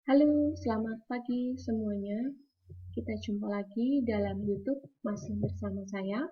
Halo, selamat pagi semuanya. Kita jumpa lagi dalam YouTube masih bersama saya.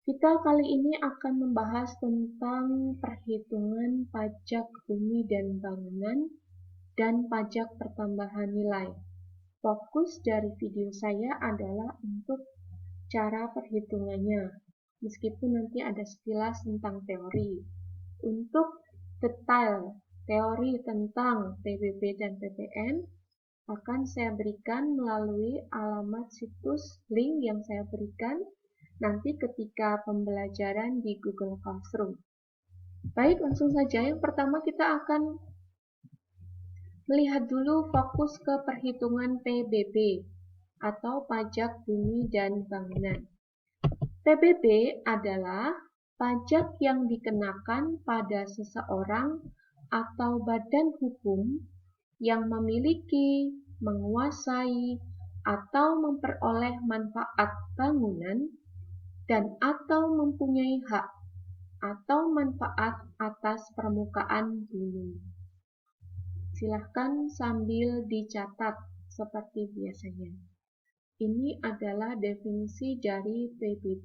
Kita kali ini akan membahas tentang perhitungan pajak bumi dan bangunan dan pajak pertambahan nilai. Fokus dari video saya adalah untuk cara perhitungannya, meskipun nanti ada sekilas tentang teori. Untuk detail teori tentang PBB dan PPN akan saya berikan melalui alamat situs link yang saya berikan nanti ketika pembelajaran di Google Classroom. Baik, langsung saja. Yang pertama kita akan melihat dulu fokus ke perhitungan PBB atau pajak bumi dan bangunan. PBB adalah pajak yang dikenakan pada seseorang atau badan hukum yang memiliki, menguasai, atau memperoleh manfaat bangunan dan atau mempunyai hak atau manfaat atas permukaan bumi. Silahkan sambil dicatat seperti biasanya. Ini adalah definisi dari PBB.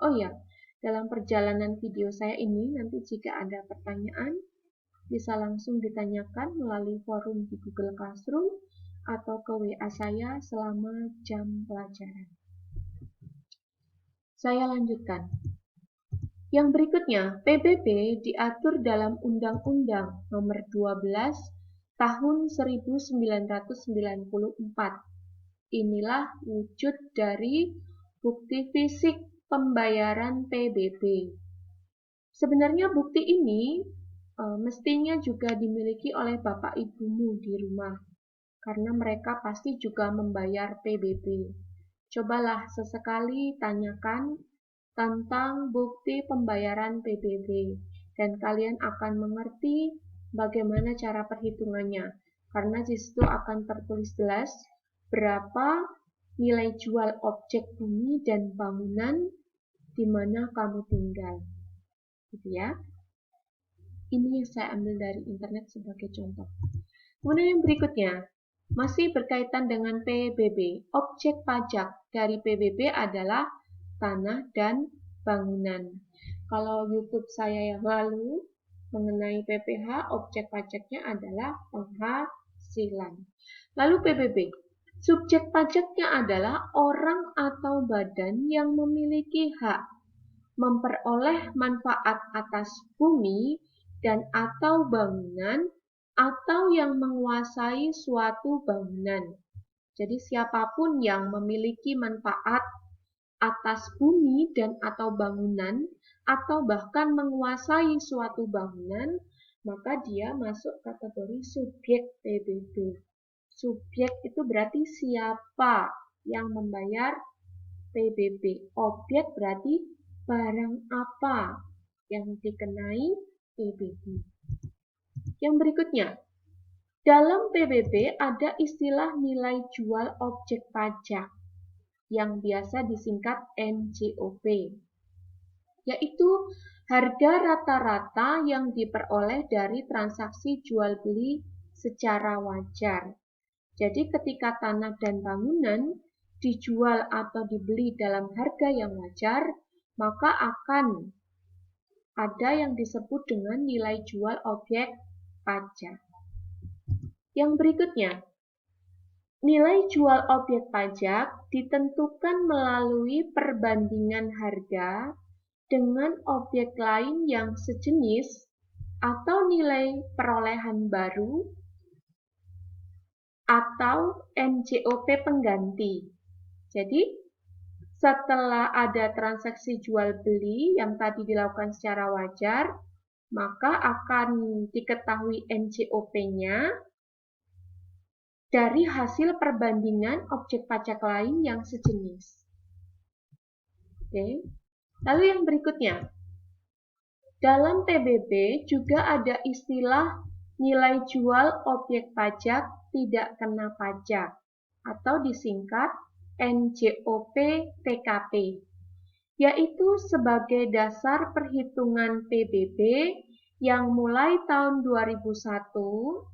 Oh ya, dalam perjalanan video saya ini nanti jika ada pertanyaan bisa langsung ditanyakan melalui forum di Google Classroom atau ke WA saya selama jam pelajaran. Saya lanjutkan. Yang berikutnya, PBB diatur dalam Undang-Undang Nomor 12 Tahun 1994. Inilah wujud dari bukti fisik pembayaran PBB. Sebenarnya bukti ini mestinya juga dimiliki oleh bapak ibumu di rumah, karena mereka pasti juga membayar PBB. Cobalah sesekali tanyakan tentang bukti pembayaran PBB, dan kalian akan mengerti bagaimana cara perhitungannya, karena di situ akan tertulis jelas berapa nilai jual objek bumi dan bangunan di mana kamu tinggal. Gitu ya. Ini yang saya ambil dari internet sebagai contoh. Kemudian yang berikutnya, masih berkaitan dengan PBB. Objek pajak dari PBB adalah tanah dan bangunan. Kalau YouTube saya yang lalu mengenai PPH, objek pajaknya adalah penghasilan. Lalu PBB. Subjek pajaknya adalah orang atau badan yang memiliki hak memperoleh manfaat atas bumi dan atau bangunan atau yang menguasai suatu bangunan. Jadi siapapun yang memiliki manfaat atas bumi dan atau bangunan atau bahkan menguasai suatu bangunan, maka dia masuk kategori subjek PBB. Subjek itu berarti siapa yang membayar PBB. Objek berarti barang apa yang dikenai PBB. Yang berikutnya, dalam PBB ada istilah nilai jual objek pajak yang biasa disingkat NJOP, yaitu harga rata-rata yang diperoleh dari transaksi jual beli secara wajar. Jadi ketika tanah dan bangunan dijual atau dibeli dalam harga yang wajar, maka akan ada yang disebut dengan nilai jual objek pajak. Yang berikutnya, nilai jual objek pajak ditentukan melalui perbandingan harga dengan objek lain yang sejenis atau nilai perolehan baru atau NJOP pengganti. Jadi, setelah ada transaksi jual beli yang tadi dilakukan secara wajar, maka akan diketahui NJOP-nya dari hasil perbandingan objek pajak lain yang sejenis. Oke. Lalu yang berikutnya, dalam PBB juga ada istilah nilai jual objek pajak tidak kena pajak atau disingkat NJOP TKP, yaitu sebagai dasar perhitungan PBB yang mulai tahun 2001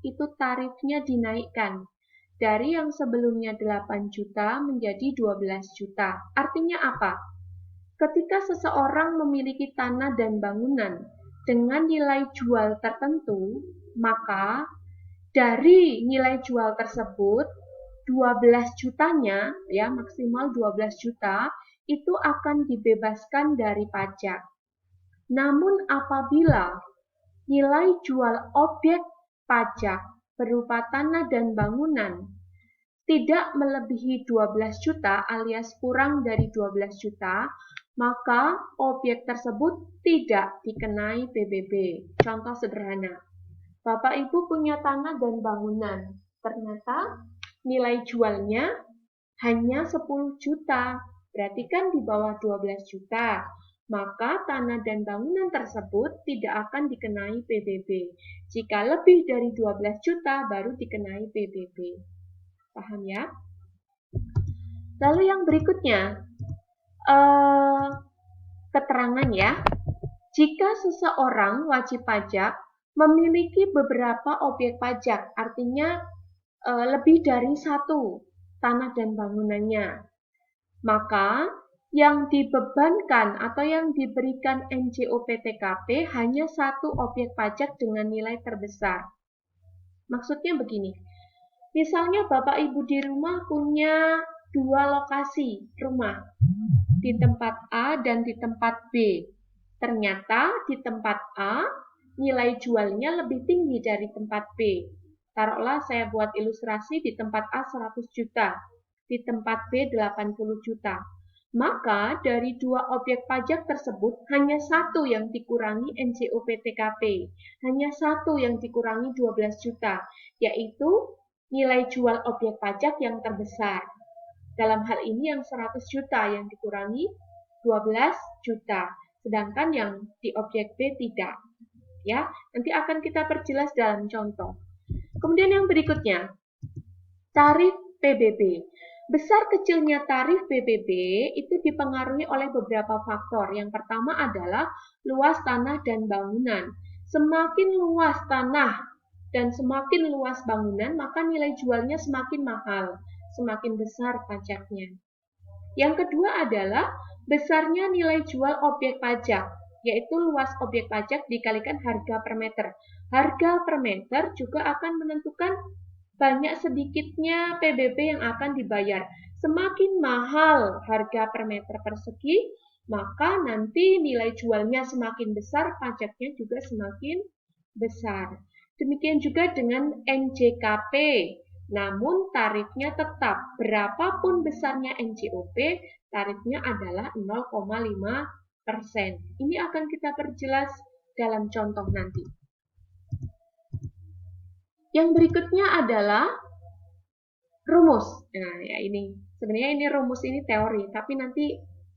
itu tarifnya dinaikkan dari yang sebelumnya 8 juta menjadi 12 juta. Artinya apa? Ketika seseorang memiliki tanah dan bangunan dengan nilai jual tertentu, maka dari nilai jual tersebut 12 jutanya, ya maksimal 12 juta, itu akan dibebaskan dari pajak. Namun apabila nilai jual objek pajak berupa tanah dan bangunan tidak melebihi 12 juta alias kurang dari 12 juta, maka objek tersebut tidak dikenai PBB. Contoh sederhana, Bapak Ibu punya tanah dan bangunan, ternyata nilai jualnya hanya 10 juta, berarti kan di bawah 12 juta. Maka tanah dan bangunan tersebut tidak akan dikenai PBB. Jika lebih dari 12 juta baru dikenai PBB. Paham ya? Lalu yang berikutnya, keterangan ya. Jika seseorang wajib pajak memiliki beberapa objek pajak, artinya lebih dari satu tanah dan bangunannya, maka yang dibebankan atau yang diberikan NJOP-TKP hanya satu objek pajak dengan nilai terbesar. Maksudnya begini, misalnya Bapak Ibu di rumah punya dua lokasi rumah, di tempat A dan di tempat B. Ternyata di tempat A nilai jualnya lebih tinggi dari tempat B. Taruhlah saya buat ilustrasi di tempat A 100 juta, di tempat B 80 juta. Maka dari dua objek pajak tersebut hanya satu yang dikurangi NJOP-TKP, hanya satu yang dikurangi 12 juta, yaitu nilai jual objek pajak yang terbesar. Dalam hal ini yang 100 juta yang dikurangi 12 juta, sedangkan yang di objek B tidak. Ya, nanti akan kita perjelas dalam contoh. Kemudian yang berikutnya, tarif PBB. Besar kecilnya tarif PBB itu dipengaruhi oleh beberapa faktor. Yang pertama adalah luas tanah dan bangunan. Semakin luas tanah dan semakin luas bangunan, maka nilai jualnya semakin mahal, semakin besar pajaknya. Yang kedua adalah besarnya nilai jual objek pajak, yaitu luas objek pajak dikalikan harga per meter. Harga per meter juga akan menentukan banyak sedikitnya PBB yang akan dibayar. Semakin mahal harga per meter persegi, maka nanti nilai jualnya semakin besar, pajaknya juga semakin besar. Demikian juga dengan NJKP. Namun tarifnya tetap, berapapun besarnya NJOP, tarifnya adalah 0,5%. Ini akan kita perjelas dalam contoh nanti. Yang berikutnya adalah rumus. Nah, ya ini. Sebenarnya ini rumus ini teori, tapi nanti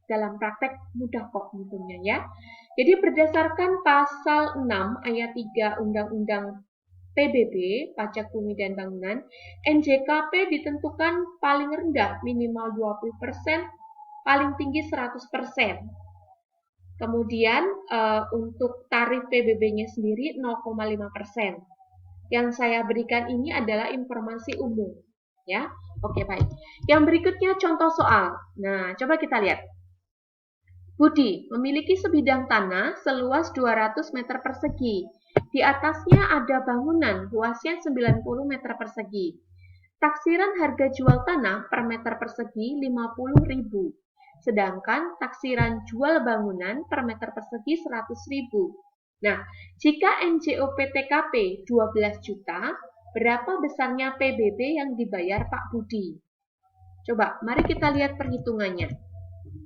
dalam praktek mudah kok ngitungnya ya. Jadi berdasarkan pasal 6 ayat 3 Undang-Undang PBB, Pajak Bumi dan Bangunan, NJKP ditentukan paling rendah minimal 20%, paling tinggi 100%. Kemudian untuk tarif PBB-nya sendiri 0,5%. Yang saya berikan ini adalah informasi umum, ya. Oke, baik. Yang berikutnya contoh soal. Nah, coba kita lihat. Budi memiliki sebidang tanah seluas 200 meter persegi. Di atasnya ada bangunan luasnya 90 meter persegi. Taksiran harga jual tanah per meter persegi 50.000. Sedangkan taksiran jual bangunan per meter persegi 100.000. Nah, jika NJOP-TKP 12 juta, berapa besarnya PBB yang dibayar Pak Budi? Coba, mari kita lihat perhitungannya.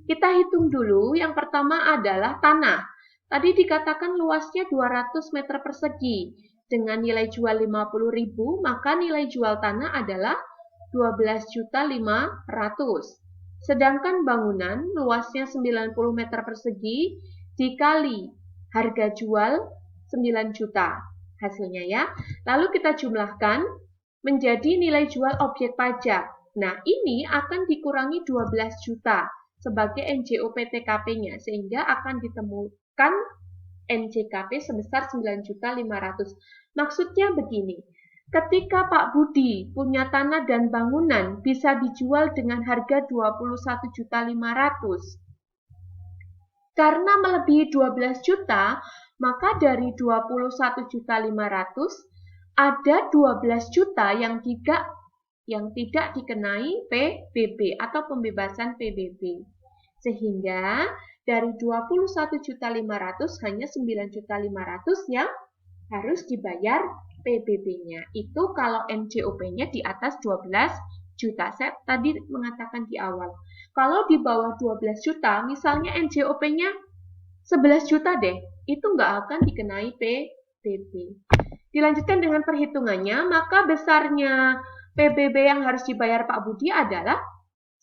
Kita hitung dulu, yang pertama adalah tanah. Tadi dikatakan luasnya 200 meter persegi. Dengan nilai jual 50.000, maka nilai jual tanah adalah 12.500.000. Sedangkan bangunan luasnya 90 meter persegi dikali harga jual 9 juta hasilnya ya. Lalu kita jumlahkan menjadi nilai jual objek pajak. Nah, ini akan dikurangi 12 juta sebagai NJOP-TKP-nya sehingga akan ditemukan NJKP sebesar 9.500.000. Maksudnya begini, ketika Pak Budi punya tanah dan bangunan bisa dijual dengan harga 21.500.000. Karena melebihi 12 juta, maka dari 21.500.000 ada 12 juta yang tidak dikenai PBB atau pembebasan PBB. Sehingga dari 21.500.000 hanya 9.500.000 yang harus dibayar PBB-nya. Itu kalau NJOP-nya di atas 12 juta. Saya tadi mengatakan di awal. Kalau di bawah 12 juta, misalnya NJOP-nya 11 juta deh, itu nggak akan dikenai PBB. Dilanjutkan dengan perhitungannya, maka besarnya PBB yang harus dibayar Pak Budi adalah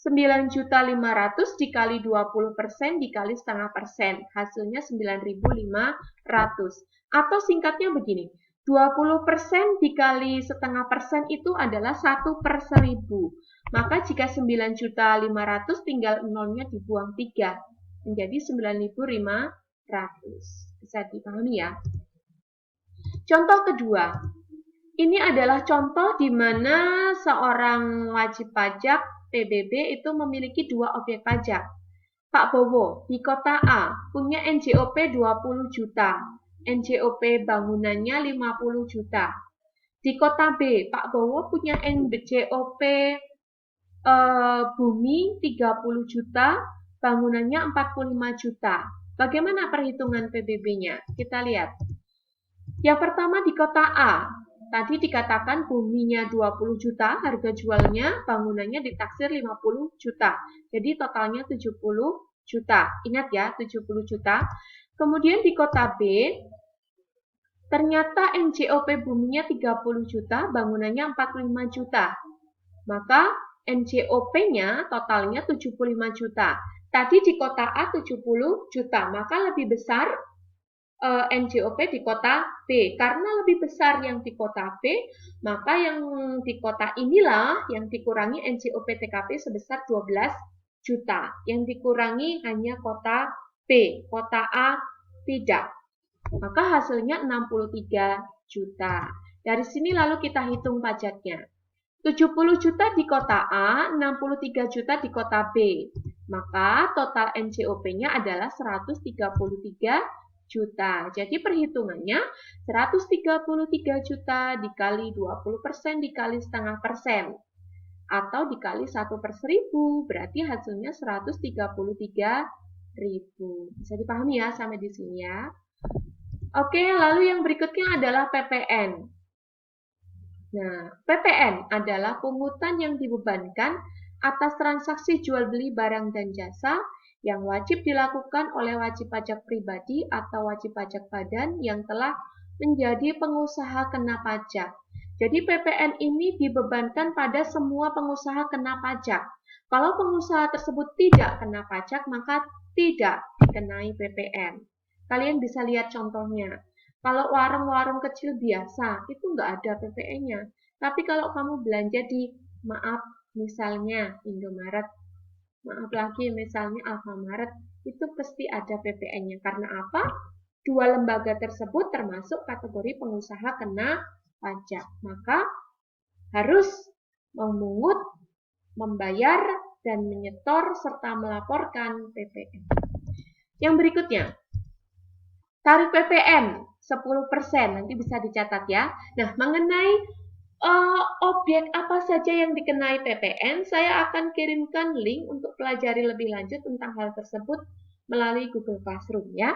9.500.000 dikali 20% dikali setengah persen. Hasilnya 9.500. Atau singkatnya begini, 20% dikali setengah persen itu adalah 1/1000. Maka jika 9.500.000 tinggal nolnya dibuang 3. Menjadi 9.500. Bisa dipahami ya? Contoh kedua. Ini adalah contoh di mana seorang wajib pajak PBB itu memiliki 2 objek pajak. Pak Bowo di kota A punya NJOP 20 juta. NJOP bangunannya 50 juta. Di kota B, Pak Bowo punya NJOP bumi 30 juta, bangunannya 45 juta. Bagaimana perhitungan PBB-nya? Kita lihat. Yang pertama di kota A. Tadi dikatakan buminya 20 juta, harga jualnya, bangunannya ditaksir 50 juta. Jadi totalnya 70 juta. Ingat ya, 70 juta. Kemudian di kota B, ternyata NJOP buminya 30 juta, bangunannya 45 juta. Maka NJOP-nya totalnya 75 juta. Tadi di kota A 70 juta, maka lebih besar NJOP di kota B. Karena lebih besar yang di kota B, maka yang di kota inilah yang dikurangi NJOP TKP sebesar 12 juta. Yang dikurangi hanya kota B, kota A tidak. Maka hasilnya 63 juta. Dari sini lalu kita hitung pajaknya. 70 juta di kota A, 63 juta di kota B. Maka total NJOP-nya adalah 133 juta. Jadi perhitungannya 133 juta dikali 20% dikali setengah persen. Atau dikali 1/1000. Berarti hasilnya 133.000. Bisa dipahami ya sampai di sini ya. Oke, lalu yang berikutnya adalah PPN. Nah, PPN adalah pungutan yang dibebankan atas transaksi jual beli barang dan jasa yang wajib dilakukan oleh wajib pajak pribadi atau wajib pajak badan yang telah menjadi pengusaha kena pajak. Jadi PPN ini dibebankan pada semua pengusaha kena pajak. Kalau pengusaha tersebut tidak kena pajak, maka tidak dikenai PPN. Kalian bisa lihat contohnya. Kalau warung-warung kecil biasa, itu nggak ada PPN-nya. Tapi kalau kamu belanja di, misalnya Indomaret, misalnya Alfamaret, itu pasti ada PPN-nya. Karena apa? Dua lembaga tersebut termasuk kategori pengusaha kena pajak. Maka harus memungut, membayar, dan menyetor serta melaporkan PPN. Yang berikutnya, tarif PPN 10%, nanti bisa dicatat ya. Nah, mengenai objek apa saja yang dikenai PPN, saya akan kirimkan link untuk pelajari lebih lanjut tentang hal tersebut melalui Google Classroom ya.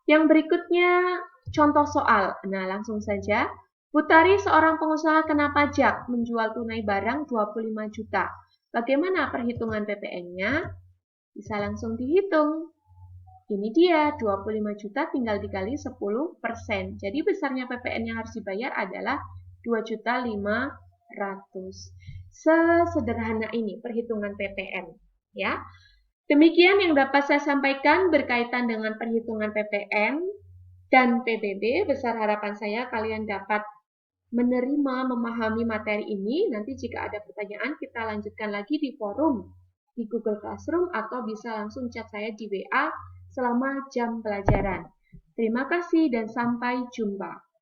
Yang berikutnya contoh soal. Nah, langsung saja. Butari seorang pengusaha kena pajak menjual tunai barang 25 juta. Bagaimana perhitungan PPN-nya? Bisa langsung dihitung. Ini dia, 25 juta tinggal dikali 10%. Jadi besarnya PPN yang harus dibayar adalah 2.500.000. Sesederhana ini perhitungan PPN ya. Demikian yang dapat saya sampaikan berkaitan dengan perhitungan PPN dan PBB. Besar harapan saya kalian dapat menerima, memahami materi ini. Nanti jika ada pertanyaan kita lanjutkan lagi di forum di Google Classroom atau bisa langsung chat saya di WA selama jam pelajaran. Terima kasih dan sampai jumpa.